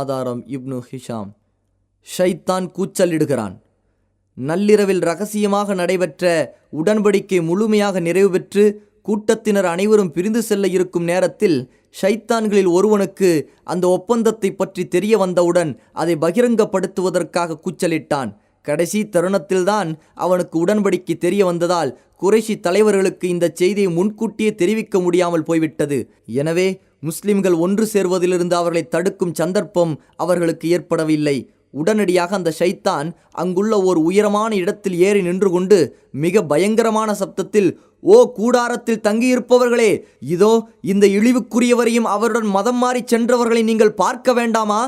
ஆதாரம் இப்னு ஹிஷாம். ஷைத்தான் கூச்சலிடுகிறான். நள்ளிரவில் ரகசியமாக நடைபெற்ற உடன்படிக்கை முழுமையாக நிறைவு பெற்று கூட்டத்தினர் அனைவரும் பிரிந்து செல்ல இருக்கும் நேரத்தில் ஷைத்தான்களில் ஒருவனுக்கு அந்த ஒப்பந்தத்தை பற்றி தெரிய வந்தவுடன் அதை பகிரங்கப்படுத்துவதற்காக கூச்சலிட்டான். கடைசி தருணத்தில்தான் அவனுக்கு உடன்படிக்கை தெரிய வந்ததால் குறைஷி தலைவர்களுக்கு இந்த செய்தியை முன்கூட்டியே தெரிவிக்க முடியாமல் போய்விட்டது. எனவே முஸ்லிம்கள் ஒன்று சேர்வதிலிருந்து அவர்களை தடுக்கும் சந்தர்ப்பம் அவர்களுக்கு ஏற்படவில்லை. உடனடியாக அந்த ஷைத்தான் அங்குள்ள ஒரு உயரமான இடத்தில் ஏறி நின்று கொண்டு மிக பயங்கரமான சப்தத்தில், ஓ கூடாரத்தில் தங்கியிருப்பவர்களே, இதோ இந்த இழிவுக்குரியவரையும் அவருடன் மதம் மாறி சென்றவர்களை நீங்கள் பார்க்க வேண்டாமா?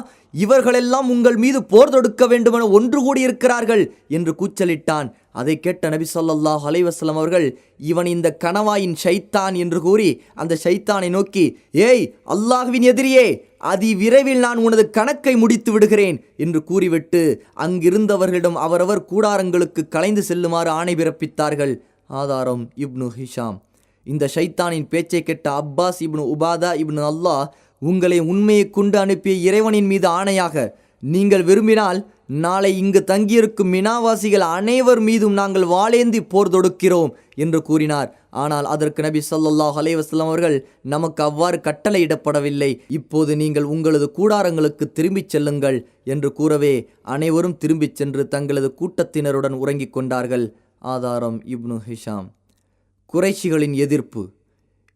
இவர்களெல்லாம் உங்கள் மீது போர் தொடுக்க வேண்டுமென ஒன்று கூடியிருக்கிறார்கள் என்று கூச்சலிட்டான். அதை கேட்ட நபி ஸல்லல்லாஹு அலைஹி வஸல்லம் அவர்கள், இவன் இந்த கணவாயின் ஷைத்தான் என்று கூறி அந்த ஷைத்தானை நோக்கி, ஏய் அல்லாஹ்வின் எதிரியே, அதி விரைவில் நான் உனது கணக்கை முடித்து விடுகிறேன் என்று கூறிவிட்டு அங்கிருந்தவர்களிடம் அவரவர் கூடாரங்களுக்கு கலைந்து செல்லுமாறு ஆணை பிறப்பித்தார்கள். ஆதாரம் இப்னு ஹிஷாம். இந்த ஷைத்தானின் பேச்சை கேட்ட அப்பாஸ் இப்னு உபாதா இப்னு அல்லாஹ், உங்களை உண்மையை கொண்டு அனுப்பிய இறைவனின் மீது ஆணையாக, நீங்கள் விரும்பினால் நாளை இங்கு தங்கியிருக்கும் மினாவாசிகள் அனைவர் மீதும் நாங்கள் வாளேந்தி போர் தொடுக்கிறோம் என்று கூறினார். ஆனால் அதற்கு நபி ஸல்லல்லாஹு அலைஹி வஸல்லம் அவர்கள், நமக்கு அவ்வாறு கட்டளையிடப்படவில்லை, இப்போது நீங்கள் உங்களது கூடாரங்களுக்கு திரும்பிச் செல்லுங்கள் என்று கூறவே அனைவரும் திரும்பிச் சென்று தங்களது கூட்டத்தினருடன் உறங்கிக் கொண்டார்கள். ஆதாரம் இப்னு ஹிஷாம். குறைஷிகளின் எதிர்ப்பு.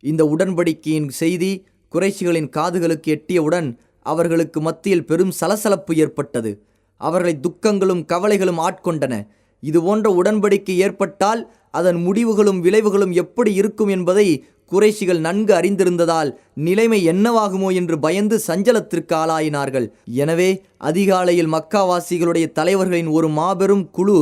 இந்த உடன்படிக்கையின் செய்தி குறைஷிகளின் காதுகளுக்கு எட்டியவுடன் அவர்களுக்கு மத்தியில் பெரும் சலசலப்பு ஏற்பட்டது. அவர்களை துக்கங்களும் கவலைகளும் ஆட்கொண்டன. இதுபோன்ற உடன்படிக்கை ஏற்பட்டால் அதன் முடிவுகளும் விளைவுகளும் எப்படி இருக்கும் என்பதை குறைஷிகள் நன்கு அறிந்திருந்ததால் நிலைமை என்னவாகுமோ என்று பயந்து சஞ்சலத்திற்கு ஆளாயினார்கள். எனவே அதிகாலையில் மக்காவாசிகளுடைய தலைவர்களின் ஒரு மாபெரும் குழு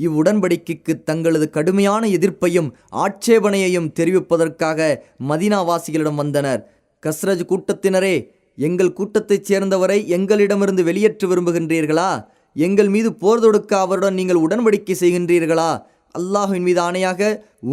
இவ்வுடன்படிக்கைக்கு தங்களது கடுமையான எதிர்ப்பையும் ஆட்சேபனையையும் தெரிவிப்பதற்காக மதீனாவாசிகளிடம் வந்தனர். கஸ்ரஜ் கூட்டத்தினரே, எங்கள் கூட்டத்தைச் சேர்ந்தவரை எங்களிடமிருந்து வெளியேற்ற விரும்புகின்றீர்களா? எங்கள் மீது போர் தொடுக்க அவருடன் நீங்கள் உடன்படிக்கை செய்கின்றீர்களா? அல்லாஹ்வின் மீது ஆணையாக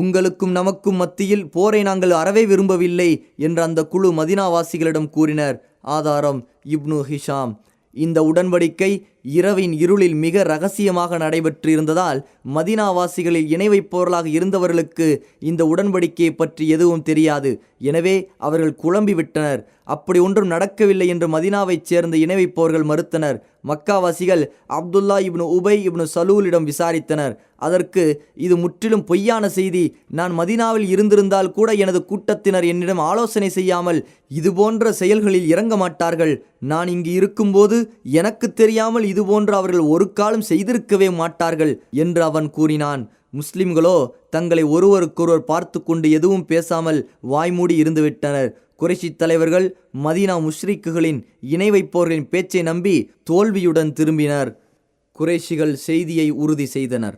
உங்களுக்கும் நமக்கும் மத்தியில் போரை நாங்கள் அறவே விரும்பவில்லை என்று அந்த குழு மதீனாவாசிகளிடம் கூறினர். ஆதாரம் இப்னு ஹிஷாம். இந்த உடன்படிக்கை இரவின் இருளில் மிக இரகசியமாக நடைபெற்று இருந்ததால் மதீனாவாசிகளில் இணை வைப்பவர்களாக இருந்தவர்களுக்கு இந்த உடன்படிக்கையை பற்றி எதுவும் தெரியாது. எனவே அவர்கள் குழம்பிவிட்டனர். அப்படி ஒன்றும் நடக்கவில்லை என்று மதீனாவைச் சேர்ந்த இணை வைப்பவர்கள் மறுத்தனர். மக்காவாசிகள் அப்துல்லா இப்னு உபை இப்னு சலூலிடம் விசாரித்தனர். அதற்கு, இது முற்றிலும் பொய்யான செய்தி. நான் மதீனாவில் இருந்திருந்தால் கூட எனது கூட்டத்தினர் என்னிடம் ஆலோசனை செய்யாமல் இதுபோன்ற செயல்களில் இறங்க மாட்டார்கள். நான் இங்கு இருக்கும்போது எனக்கு தெரியாமல் இதுபோன்று அவர்கள் ஒரு காலம் செய்திருக்கவே மாட்டார்கள் என்று அவன் கூறினான். முஸ்லிம்களோ தங்களை ஒருவருக்கொருவர் பார்த்து கொண்டு எதுவும் பேசாமல் வாய்மூடி இருந்துவிட்டனர். குறைஷி தலைவர்கள் மதீனா முஷ்ரிக்குகளின் இணை வைப்போர்களின் பேச்சை நம்பி தோல்வியுடன் திரும்பினர். குறைஷிகள் செய்தியை உறுதி செய்தனர்.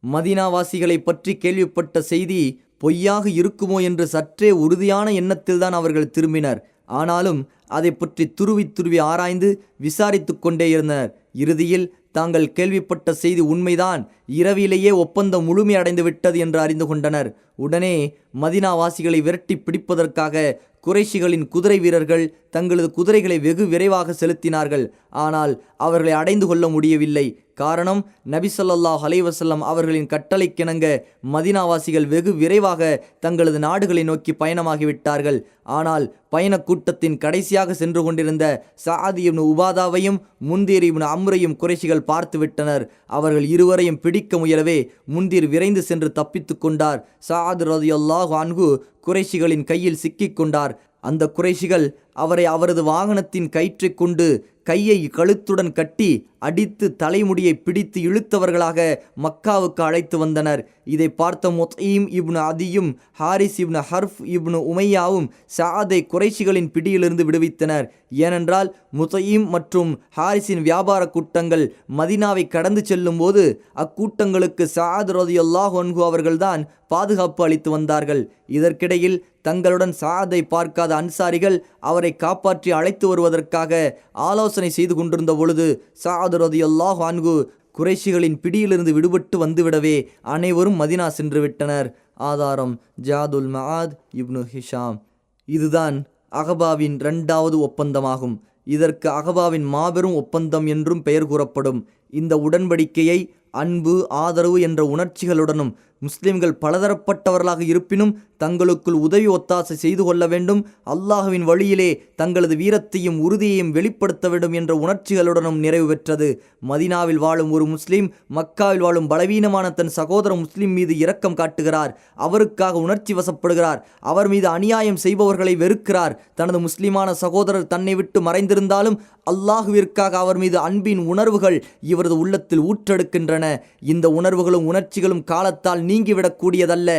மதீனாவாசிகளை பற்றி கேள்விப்பட்ட செய்தி பொய்யாக இருக்குமோ என்று சற்றே உறுதியான எண்ணத்தில்தான் அவர்கள் திரும்பினர். ஆனாலும் அதை பற்றி துருவி ஆராய்ந்து விசாரித்து கொண்டே இருந்தனர். இறுதியில் தாங்கள் கேள்விப்பட்ட செய்தி உண்மைதான், இரவிலேயே ஒப்பந்தம் முழுமையடைந்து விட்டது என்று அறிந்து கொண்டனர். உடனே மதீனாவாசிகளை விரட்டி பிடிப்பதற்காக குறைஷிகளின் குதிரை வீரர்கள் தங்களது குதிரைகளை வெகு விரைவாக செலுத்தினார்கள். ஆனால் அவர்களை அடைந்து கொள்ள முடியவில்லை. காரணம், நபி ஸல்லல்லாஹு அலைஹி வஸல்லம் அவர்களின் கட்டளைக்கிணங்க மதீனாவாசிகள் வெகு விரைவாக தங்களது நாடுகளை நோக்கி பயணமாகிவிட்டார்கள். ஆனால் பயணக் கூட்டத்தின் கடைசியாக சென்று கொண்டிருந்த சஅத் இப்னு உபாதாவையும் முந்தீர் இப்னு அம்ரையும் குறைஷிகள் பார்த்து விட்டனர். அவர்கள் இருவரையும் பிடிக்க முயலவே முந்தீர் விரைந்து சென்று தப்பித்து கொண்டார். சஅத் ரலியல்லாஹு அன்ஹு குறைஷிகளின் கையில் சிக்கிக் கொண்டார். அந்த குறைஷிகள் அவரை அவரது வாகனத்தின் கயிற்றை கொண்டு கையை கழுத்துடன் கட்டி அடித்து தலைமுடியை பிடித்து இழுத்தவர்களாக மக்காவுக்கு அழைத்து வந்தனர். இதை பார்த்த முத்ஈம் இப்னு அதியும் ஹாரிஸ் இப்னு ஹர்ஃப் இப்னு உமையாவும் சஅதை குறைஷிகளின் பிடியிலிருந்து விடுவித்தனர். ஏனென்றால் முத்ஈம் மற்றும் ஹாரிஸின் வியாபார கூட்டங்கள் மதீனாவை கடந்து செல்லும் போது அக்கூட்டங்களுக்கு சஅத் ரலியல்லாஹு அன்ஹு அவர்கள்தான் பாதுகாப்பு அளித்து வந்தார்கள். இதற்கிடையில் தங்களுடன் சஅதை பார்க்காத அன்சாரிகள் அவரை காப்பாற்றி அழைத்து வருவதற்காக ஆலோசனை செய்து கொண்டிருந்த பொழுது சஅத் ரலியல்லாஹு அன்ஹு குறைஷிகளின் பிடியிலிருந்து விடுபட்டு வந்துவிடவே அனைவரும் மதீனா சென்று விட்டனர். ஆதாரம் ஜாதுல் மஆத் இப்னு ஹிஷாம். இதுதான் அகபாவின் 2வது ஒப்பந்தமாகும். இதற்கு அகபாவின் மாபெரும் ஒப்பந்தம் என்றும் பெயர் கூறப்படும். இந்த உடன்படிக்கையை அன்பு, ஆதரவு என்ற உணர்ச்சிகளுடனும் முஸ்லிம்கள் பலதரப்பட்டவர்களாக இருப்பினும் தங்களுக்குள் உதவி ஒத்தாசை செய்து கொள்ள வேண்டும், அல்லாஹ்வின் வழியிலே தங்களது வீரத்தையும் உறுதியையும் வெளிப்படுத்த வேண்டும் என்ற உணர்ச்சிகளுடனும் நிறைவு பெற்றது. மதீனாவில் வாழும் ஒரு முஸ்லிம் மக்காவில் வாழும் பலவீனமான தன் சகோதர முஸ்லிம் மீது இரக்கம் காட்டுகிறார். அவருக்காக உணர்ச்சி வசப்படுகிறார். அவர் மீது அநியாயம் செய்பவர்களை வெறுக்கிறார். தனது முஸ்லிமான சகோதரர் தன்னை விட்டு மறைந்திருந்தாலும் அல்லாஹுவிற்காக அவர் மீது அன்பின் உணர்வுகள் இவரது உள்ளத்தில் ஊற்றெடுக்கின்றன. இந்த உணர்வுகளும் உணர்ச்சிகளும் காலத்தால் நீங்கிவிடக்கூடியதல்ல.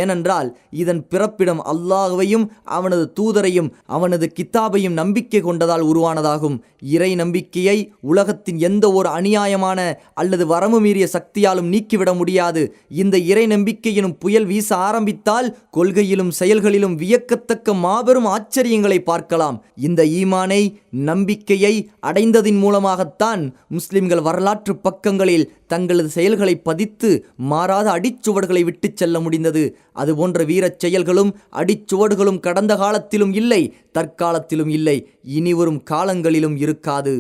ஏனென்றால் இதன் பிறப்பிடம் அல்லாஹ்வையும் அவனது தூதரையும் அவனது கித்தாபையும் நம்பிக்கை கொண்டதால் உருவானதாகும். இறை நம்பிக்கையை உலகத்தின் எந்த ஒரு அநியாயமான அல்லது வரம்பு மீறிய சக்தியாலும் நீக்கிவிட முடியாது. இந்த இறை நம்பிக்கை எனும் புயல் வீச ஆரம்பித்தால் கொள்கையிலும் செயல்களிலும் வியக்கத்தக்க மாபெரும் ஆச்சரியங்களை பார்க்கலாம். இந்த ஈமானை, நம்பிக்கையை அடைந்ததின் மூலமாகத்தான் முஸ்லிம்கள் வரலாற்று பக்கங்களில் தங்களது செயல்களை பதித்து மாறாத அடிச்சுவடுகளை விட்டு செல்ல முடிந்தது. அதுபோன்ற வீரச் செயல்களும் அடிச்சுவடுகளும் கடந்த காலத்திலும் இல்லை, தற்காலத்திலும் இல்லை, இனி வரும் காலங்களிலும் இருக்காது.